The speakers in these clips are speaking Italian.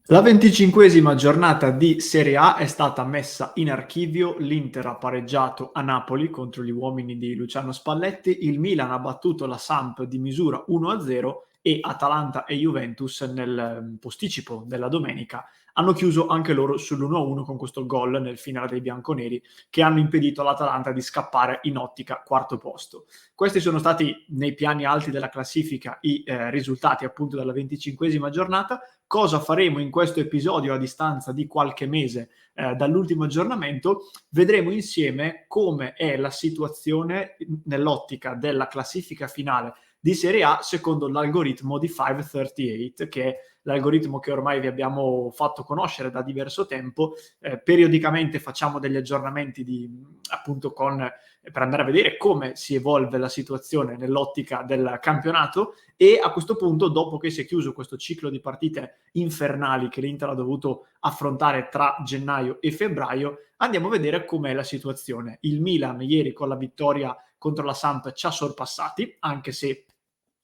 La 25esima giornata di Serie A è stata messa in archivio, l'Inter ha pareggiato a Napoli contro gli uomini di Luciano Spalletti, il Milan ha battuto la Samp di misura 1-0 e Atalanta e Juventus nel posticipo della domenica hanno chiuso anche loro sull'1-1 con questo gol nel finale dei bianconeri che hanno impedito all'Atalanta di scappare in ottica quarto posto. Questi sono stati nei piani alti della classifica i risultati appunto della 25esima giornata. Cosa faremo in questo episodio a distanza di qualche mese dall'ultimo aggiornamento? Vedremo insieme come è la situazione nell'ottica della classifica finale di Serie A secondo l'algoritmo di 538, che è l'algoritmo che ormai vi abbiamo fatto conoscere da diverso tempo. Periodicamente facciamo degli aggiornamenti appunto per andare a vedere come si evolve la situazione nell'ottica del campionato e a questo punto, dopo che si è chiuso questo ciclo di partite infernali che l'Inter ha dovuto affrontare tra gennaio e febbraio, andiamo a vedere com'è la situazione. Il Milan ieri con la vittoria contro la Samp ci ha sorpassati, anche se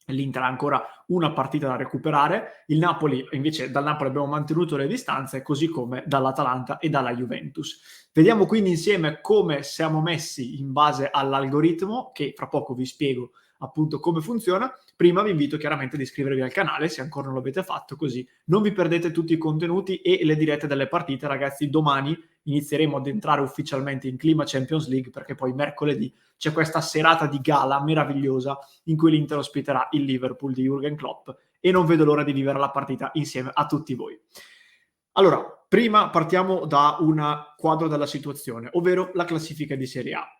l'Inter ha ancora una partita da recuperare. Il Napoli, invece, dal Napoli abbiamo mantenuto le distanze, così come dall'Atalanta e dalla Juventus. Vediamo quindi insieme come siamo messi in base all'algoritmo, che fra poco vi spiego appunto come funziona. Prima vi invito chiaramente ad iscrivervi al canale se ancora non l'avete fatto, così non vi perdete tutti i contenuti e le dirette delle partite. Ragazzi, domani inizieremo ad entrare ufficialmente in clima Champions League, perché poi mercoledì c'è questa serata di gala meravigliosa in cui l'Inter ospiterà il Liverpool di Jürgen Klopp e non vedo l'ora di vivere la partita insieme a tutti voi. Allora, prima partiamo da un quadro della situazione, ovvero la classifica di Serie A.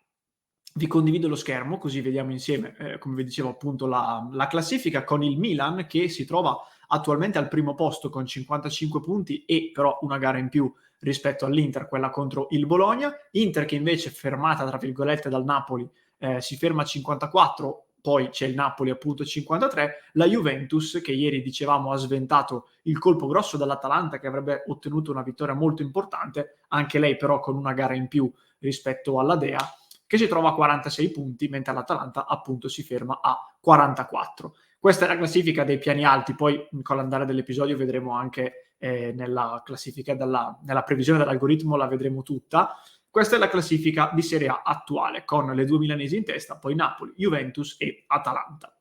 Vi condivido lo schermo così vediamo insieme, come vi dicevo appunto, la classifica con il Milan che si trova attualmente al primo posto con 55 punti e però una gara in più rispetto all'Inter, quella contro il Bologna. Inter che invece fermata tra virgolette dal Napoli si ferma a 54, poi c'è il Napoli appunto 53, la Juventus che ieri dicevamo ha sventato il colpo grosso dall'Atalanta che avrebbe ottenuto una vittoria molto importante, anche lei però con una gara in più rispetto alla Dea, che si trova a 46 punti, mentre l'Atalanta appunto si ferma a 44. Questa è la classifica dei piani alti, poi con l'andare dell'episodio vedremo anche nella classifica, nella previsione dell'algoritmo la vedremo tutta. Questa è la classifica di Serie A attuale, con le due milanesi in testa, poi Napoli, Juventus e Atalanta.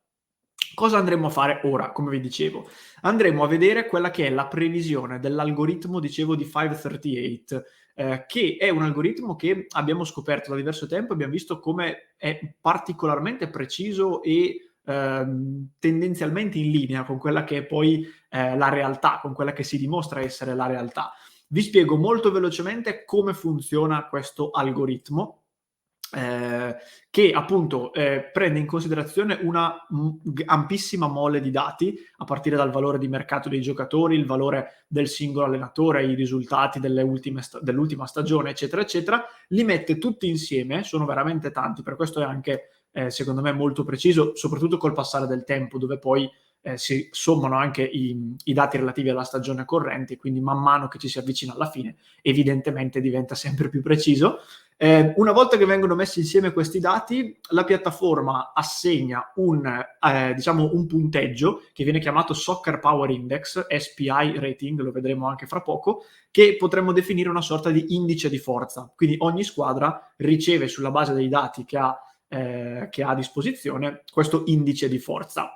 Cosa andremo a fare ora? Come vi dicevo, andremo a vedere quella che è la previsione dell'algoritmo, dicevo, di 538, che è un algoritmo che abbiamo scoperto da diverso tempo, abbiamo visto come è particolarmente preciso e tendenzialmente in linea con quella che è poi la realtà, con quella che si dimostra essere la realtà. Vi spiego molto velocemente come funziona questo algoritmo, che appunto prende in considerazione una ampissima mole di dati, a partire dal valore di mercato dei giocatori, il valore del singolo allenatore, i risultati dell'ultima stagione, eccetera, eccetera, li mette tutti insieme, sono veramente tanti, per questo è anche secondo me molto preciso, soprattutto col passare del tempo, dove poi si sommano anche i dati relativi alla stagione corrente, quindi man mano che ci si avvicina alla fine, evidentemente diventa sempre più preciso. Una volta che vengono messi insieme questi dati, la piattaforma assegna un punteggio che viene chiamato Soccer Power Index, SPI rating, lo vedremo anche fra poco, che potremmo definire una sorta di indice di forza. Quindi ogni squadra riceve sulla base dei dati che ha a disposizione questo indice di forza.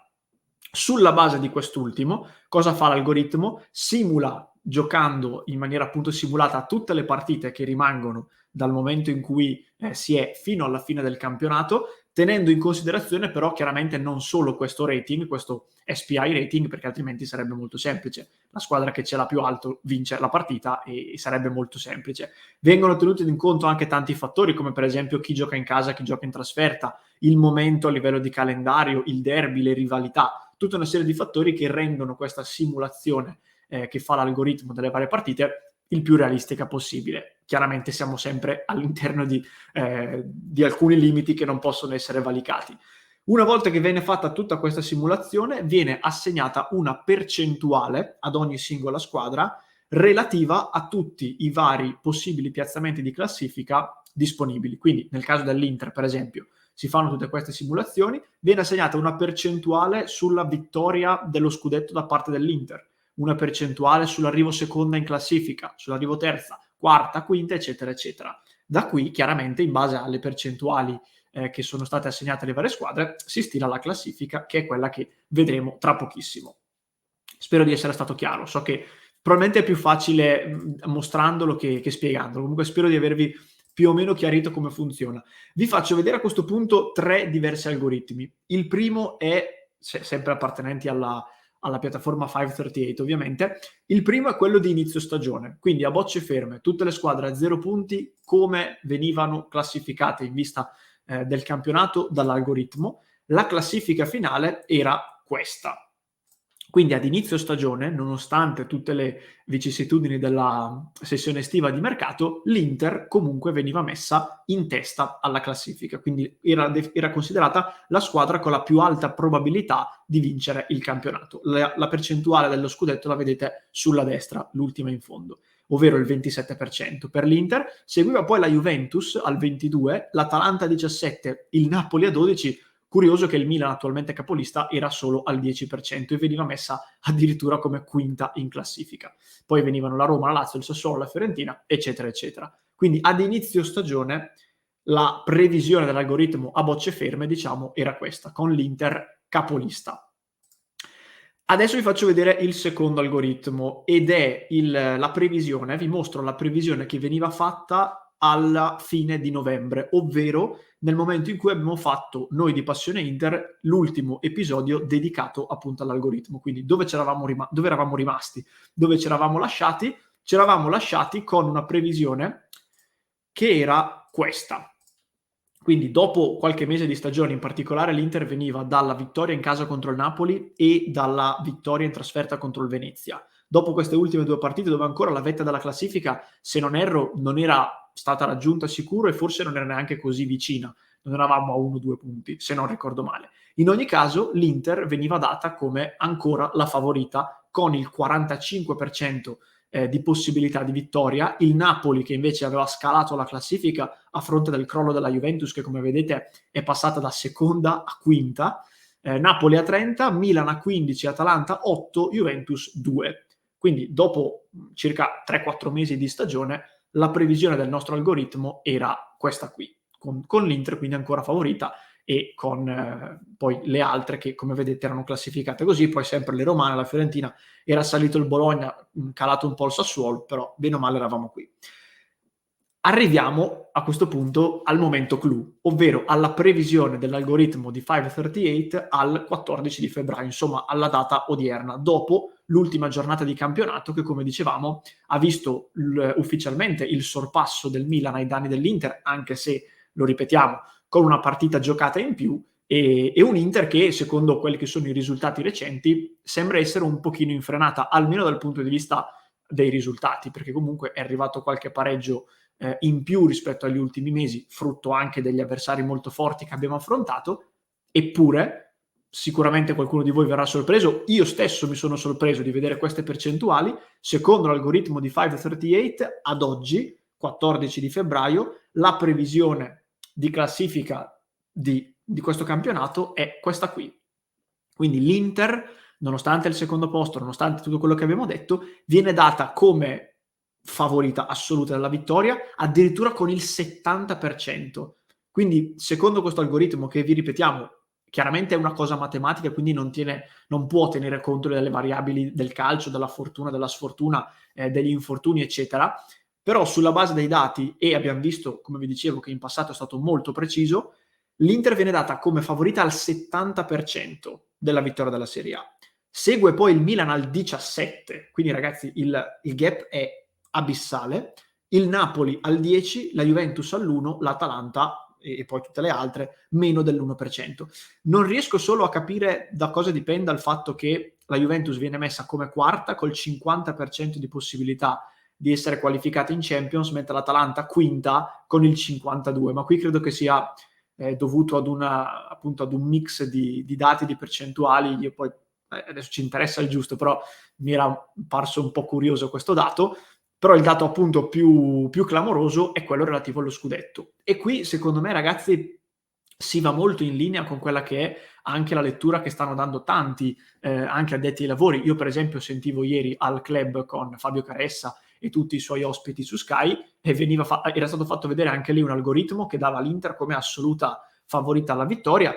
Sulla base di quest'ultimo, cosa fa l'algoritmo? Simula, giocando in maniera appunto simulata, tutte le partite che rimangono dal momento in cui si è fino alla fine del campionato, tenendo in considerazione però chiaramente non solo questo rating, questo SPI rating, perché altrimenti sarebbe molto semplice. La squadra che ce l'ha più alto vince la partita e sarebbe molto semplice. Vengono tenuti in conto anche tanti fattori, come per esempio chi gioca in casa, chi gioca in trasferta, il momento a livello di calendario, il derby, le rivalità, tutta una serie di fattori che rendono questa simulazione che fa l'algoritmo delle varie partite il più realistica possibile. Chiaramente siamo sempre all'interno di alcuni limiti che non possono essere valicati. Una volta che viene fatta tutta questa simulazione, viene assegnata una percentuale ad ogni singola squadra relativa a tutti i vari possibili piazzamenti di classifica disponibili. Quindi nel caso dell'Inter, per esempio, si fanno tutte queste simulazioni, viene assegnata una percentuale sulla vittoria dello scudetto da parte dell'Inter, una percentuale sull'arrivo seconda in classifica, sull'arrivo terza, quarta, quinta, eccetera, eccetera. Da qui, chiaramente, in base alle percentuali che sono state assegnate alle varie squadre, si stila la classifica, che è quella che vedremo tra pochissimo. Spero di essere stato chiaro. So che probabilmente è più facile mostrandolo che spiegandolo. Comunque spero di avervi più o meno chiarito come funziona. Vi faccio vedere a questo punto 3 diversi algoritmi. Il primo è, sempre appartenenti alla piattaforma 538 ovviamente, il primo è quello di inizio stagione, quindi a bocce ferme, tutte le squadre a 0 punti, come venivano classificate in vista del campionato dall'algoritmo. La classifica finale era questa. Quindi ad inizio stagione, nonostante tutte le vicissitudini della sessione estiva di mercato, l'Inter comunque veniva messa in testa alla classifica, quindi era considerata la squadra con la più alta probabilità di vincere il campionato. La percentuale dello scudetto la vedete sulla destra, l'ultima in fondo, ovvero il 27% per l'Inter. Seguiva poi la Juventus al 22%, l'Atalanta 17%, il Napoli a 12%. Curioso che il Milan, attualmente capolista, era solo al 10% e veniva messa addirittura come quinta in classifica. Poi venivano la Roma, la Lazio, il Sassuolo, la Fiorentina, eccetera, eccetera. Quindi ad inizio stagione la previsione dell'algoritmo a bocce ferme, diciamo, era questa, con l'Inter capolista. Adesso vi faccio vedere il secondo algoritmo ed è la previsione, vi mostro la previsione che veniva fatta alla fine di novembre, ovvero nel momento in cui abbiamo fatto noi di Passione Inter l'ultimo episodio dedicato appunto all'algoritmo. Quindi dove eravamo rimasti, dove ci eravamo lasciati con una previsione che era questa. Quindi dopo qualche mese di stagione, in particolare l'Inter veniva dalla vittoria in casa contro il Napoli e dalla vittoria in trasferta contro il Venezia. Dopo queste ultime 2 partite, dove ancora la vetta della classifica, se non erro, non era stata raggiunta sicuro e forse non era neanche così vicina. Non eravamo a 1-2 punti, se non ricordo male. In ogni caso, l'Inter veniva data come ancora la favorita, con il 45% di possibilità di vittoria. Il Napoli, che invece aveva scalato la classifica a fronte del crollo della Juventus, che come vedete è passata da seconda a quinta. Napoli a 30, Milan a 15, Atalanta 8, Juventus 2. Quindi dopo circa 3-4 mesi di stagione la previsione del nostro algoritmo era questa qui, con l'Inter quindi ancora favorita e con poi le altre che come vedete erano classificate così, poi sempre le romane, la Fiorentina, era salito il Bologna, calato un po' il Sassuolo, però bene o male eravamo qui. Arriviamo a questo punto al momento clou, ovvero alla previsione dell'algoritmo di 538 al 14 di febbraio, insomma alla data odierna, dopo l'ultima giornata di campionato che, come dicevamo, ha visto ufficialmente il sorpasso del Milan ai danni dell'Inter, anche se, lo ripetiamo, con una partita giocata in più e un Inter che, secondo quelli che sono i risultati recenti, sembra essere un pochino infrenata, almeno dal punto di vista dei risultati, perché comunque è arrivato qualche pareggio in più rispetto agli ultimi mesi, frutto anche degli avversari molto forti che abbiamo affrontato. Eppure sicuramente qualcuno di voi verrà sorpreso, io stesso mi sono sorpreso di vedere queste percentuali. Secondo l'algoritmo di 538, ad oggi 14 di febbraio, la previsione di classifica di questo campionato è questa qui. Quindi l'Inter, nonostante il secondo posto, nonostante tutto quello che abbiamo detto, viene data come favorita assoluta della vittoria, addirittura con il 70%. Quindi, secondo questo algoritmo, che vi ripetiamo, chiaramente è una cosa matematica, quindi non può tenere conto delle variabili del calcio, della fortuna, della sfortuna, degli infortuni, eccetera. Però sulla base dei dati, e abbiamo visto, come vi dicevo, che in passato è stato molto preciso, l'Inter viene data come favorita al 70% della vittoria della Serie A. Segue poi il Milan al 17%, quindi ragazzi il gap è abissale, il Napoli al 10%, la Juventus all'1%, l'Atalanta e poi tutte le altre meno dell'1%. Non riesco solo a capire da cosa dipenda il fatto che la Juventus viene messa come quarta col 50% di possibilità di essere qualificata in Champions, mentre l'Atalanta quinta con il 52%, ma qui credo che sia dovuto appunto ad un mix di dati, di percentuali. Io poi adesso ci interessa il giusto, però mi era parso un po' curioso questo dato. Però il dato appunto più clamoroso è quello relativo allo scudetto. E qui, secondo me, ragazzi, si va molto in linea con quella che è anche la lettura che stanno dando tanti anche addetti ai lavori. Io per esempio sentivo ieri al club con Fabio Caressa e tutti i suoi ospiti su Sky e era stato fatto vedere anche lì un algoritmo che dava l'Inter come assoluta favorita alla vittoria,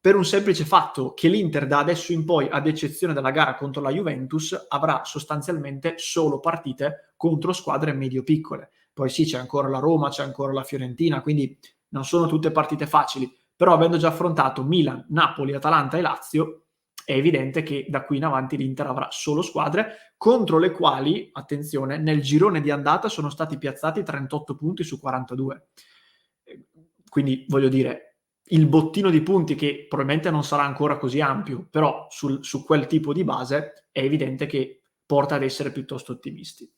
per un semplice fatto che l'Inter da adesso in poi, ad eccezione della gara contro la Juventus, avrà sostanzialmente solo partite contro squadre medio-piccole. Poi sì, c'è ancora la Roma, c'è ancora la Fiorentina, quindi non sono tutte partite facili, però avendo già affrontato Milan, Napoli, Atalanta e Lazio, è evidente che da qui in avanti l'Inter avrà solo squadre contro le quali, attenzione, nel girone di andata sono stati piazzati 38 punti su 42. Quindi voglio dire, il bottino di punti, che probabilmente non sarà ancora così ampio, però su quel tipo di base è evidente che porta ad essere piuttosto ottimisti.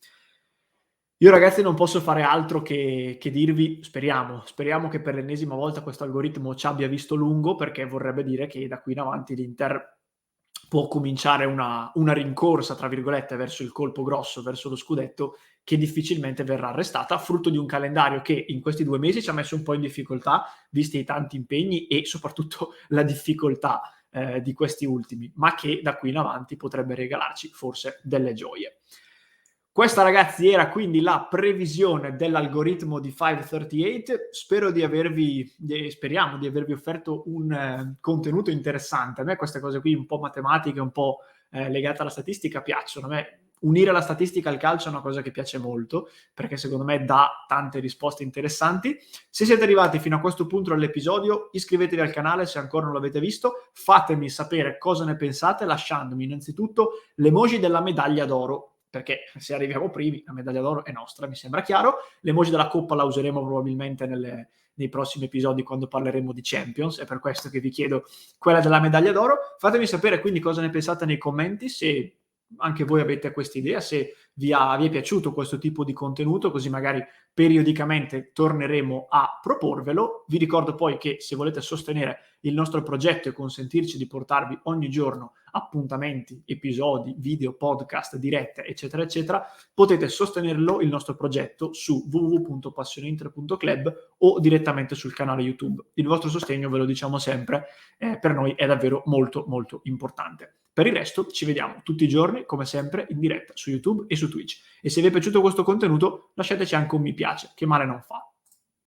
Io ragazzi non posso fare altro che dirvi, speriamo che per l'ennesima volta questo algoritmo ci abbia visto lungo, perché vorrebbe dire che da qui in avanti l'Inter può cominciare una rincorsa, tra virgolette, verso il colpo grosso, verso lo scudetto, che difficilmente verrà arrestata, frutto di un calendario che in questi 2 mesi ci ha messo un po' in difficoltà, visti i tanti impegni e soprattutto la difficoltà di questi ultimi, ma che da qui in avanti potrebbe regalarci forse delle gioie. Questa ragazzi era quindi la previsione dell'algoritmo di 538. Speriamo di avervi offerto un contenuto interessante. A me queste cose qui un po' matematiche, un po' legate alla statistica piacciono. A me unire la statistica al calcio è una cosa che piace molto, perché secondo me dà tante risposte interessanti. Se siete arrivati fino a questo punto dell'episodio, iscrivetevi al canale se ancora non l'avete visto, fatemi sapere cosa ne pensate lasciandomi innanzitutto l'emoji della medaglia d'oro, perché se arriviamo primi la medaglia d'oro è nostra, mi sembra chiaro. L'emoji della coppa la useremo probabilmente nei prossimi episodi quando parleremo di Champions, è per questo che vi chiedo quella della medaglia d'oro. Fatemi sapere quindi cosa ne pensate nei commenti, se anche voi avete questa idea, se vi è piaciuto questo tipo di contenuto, così magari periodicamente torneremo a proporvelo. Vi ricordo poi che se volete sostenere il nostro progetto e consentirci di portarvi ogni giorno appuntamenti, episodi, video, podcast, dirette, eccetera, eccetera, potete sostenerlo, il nostro progetto, su www.passioneinter.club o direttamente sul canale YouTube. Il vostro sostegno, ve lo diciamo sempre, per noi è davvero molto, molto importante. Per il resto ci vediamo tutti i giorni, come sempre, in diretta su YouTube e su Twitch. E se vi è piaciuto questo contenuto, lasciateci anche un mi piace, che male non fa.